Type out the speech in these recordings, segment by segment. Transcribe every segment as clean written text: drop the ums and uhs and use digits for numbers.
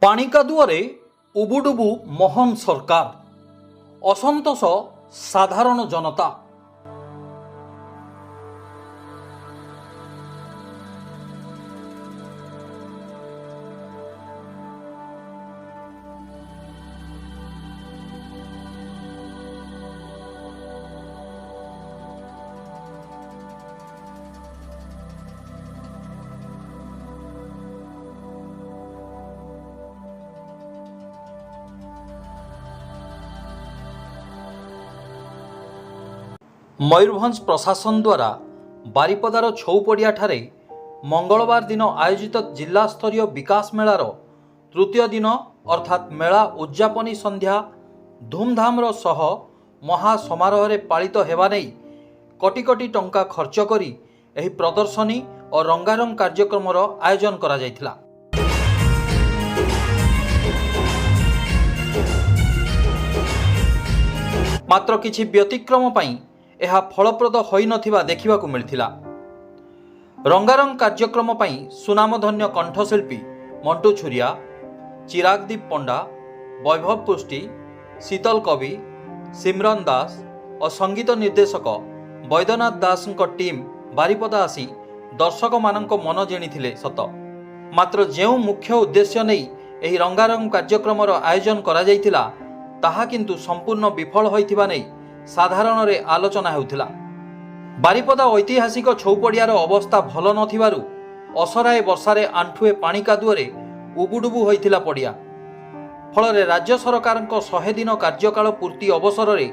पानी कादुअरे उबुडुबु मोहन सरकार असंतोष साधारण जनता। मयूरभंज प्रशासन द्वारा बारिपदार छौपड़िया ठारे मंगलवार दिन आयोजित जिला स्तरीय विकास मेलार तृतीय दिन अर्थात मेला उद्यापनी संध्या धूमधाम सह महासमारोह रे पालित हेबा नै कोटी कोटी टंका खर्च करी एही प्रदर्शनी और रंगारंग कार्यक्रम आयोजन करा जायथिला। मात्र किछि व्यतिक्रम पई यह फलप्रद होई नथिबा देखिबाकू मिलथिला। रंगारंग कार्यक्रम पई सुनामधन्य कंठशिल्पी मंटू छुरिया, चिरागदीप पंडा, वैभव पुष्टि, शीतल कवि, सिमरन दास और संगीत निर्देशक बैद्यनाथ दास टीम बारिपदा आसी दर्शक मानक मन जिणिथिले सत, मात्र जेउ मुख्य उद्देश्य नहीं एही रंगारंग कार्यक्रम आयोजन करा जायथिला ताहा किंतु संपूर्ण विफल होइथिबा नै साधारण रे आलोचना हेउथिला। बारिपदा ऐतिहासिक छौपड़ियार अवस्था भल नथिबारु असराए वर्षारे आंठुए पानी कादुअरे उबुडुबु होइथिला पड़िया। फल राज्य सरकार 100 दिन कार्यकाल पूर्ति अवसर रे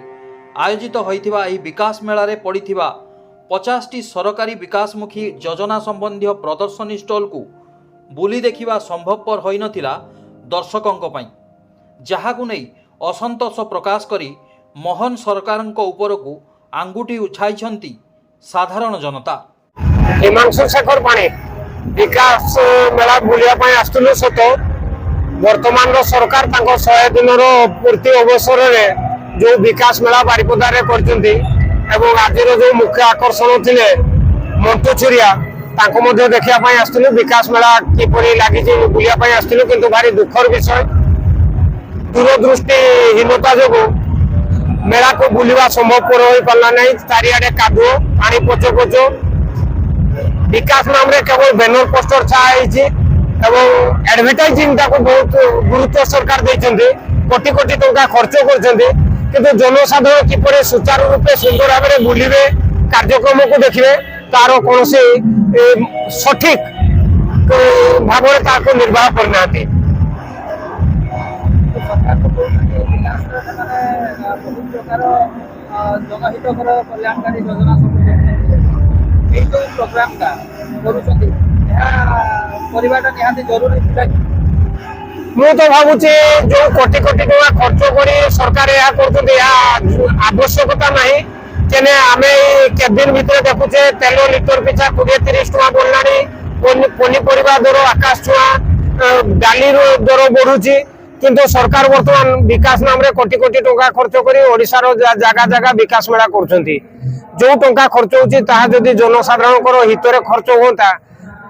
आयोजित होइथिबा एही विकास मेला रे पड़िथिबा 50टी सरकारी विकासमुखी योजना संबंधी प्रदर्शनी स्टॉल को बुली देखिबा संभवपर होई नथिला दर्शकों पई, जहाकु नै असंतोष प्रकाश करी मोहन सरकार ऊपर को आंगुठी उछाई साधारण जनता। हिमांशु शेखर पाणी विकास मेला बुलिया आसुलु सत, वर्तमान सरकार 100 दिन पूर्ति अवसर में जो विकास मेला बारिपदा एवं आज जो मुख्य आकर्षण थे मंटू छुरिया देखा आसलु विकास मेला किपरि लगी बुलिया आसलु, किंतु भारी दुखर विषय दूरदृष्टिहीनता जो मेला को बुलवा संभवपर हो पारा ना। चारिआडे कादुओ पानी पच पच विकास नाम रे केवल बैनर पोस्टर छाई एवं एडवर्टाइजिंग को बहुत गुरुत्व सरकार देइछन्ते, कोटी कोटी टंका खर्च करछन्ते, किंतु जनसाधारण किपरि सुचारू रूपे सुंदर भाव में बुलिबे कार्यक्रम को देखिबे तार कोनसे सठिक भाव में ताको निर्वाह करनाते। जनहितकर कल्याणकारी योजना सब प्रोग्राम का निहाती जरूरी था। मु तो भावुचे जो कोटी कोटी टका खर्च करी सरकार आवश्यकता नहीं केने आमे केदिन भितर देखुचे तेल लिटर पिछा 20-30 टका बढ़लानी, पनीपरिया दर आकाश छुआ, डाली दर बढ़ुची, किंतु सरकार वर्तमान विकास नाम रे कोटी कोटी टंका खर्च करी ओडिशार जगह जगह विकास मेला करछन्ती। जो टंका खर्च होची ताहा जदी जनसाधारण हित रे खर्च होता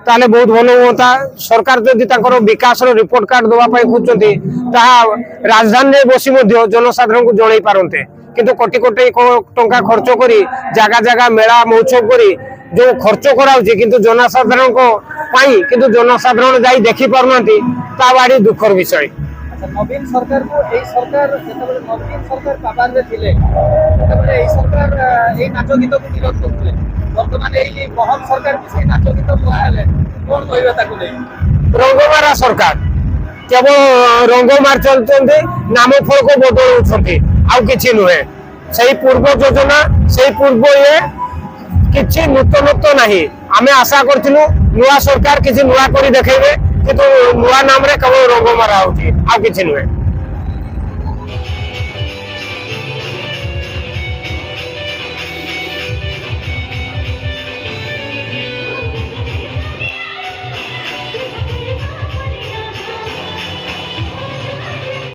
ताले बहुत भल होता। सरकार जदी ताकर विकास रो रिपोर्ट कार्ड दवा पई खुचन्ती ताहा राजधानी रे बसी मध्य जनसाधारण को जणै पारन्ते, किंतु कोटी कोटी टंका खर्च करी जगह जगह मेला महोत्सव करी जो खर्च कराउची किंतु जनसाधारण को पई किंतु जनसाधारण जाई देखि पारनांती ता बाडी दुखर विषय। नवीन सरकार को यही सरकार नवीन सरकार पावर में थिले यही सरकार यही नाच गीत को विरोध करते, वर्तमान यही मोहन सरकार को से नाच गीत बुआले कौन कहबे ताको नै। रंगमारा सरकार केवल रंग मार चलते, नाम फलक बदलुछन्ती, आउ किछि नुहे। सही पूर्व योजना सही पूर्व ये किछि नूतनत्व नहीं। आमे आशा करथिलु नुआ सरकार किछि नुआ करी देखेबे, किंतु नुआ नाम रे केवल रंग मारा होची, आउ किछि नुहे।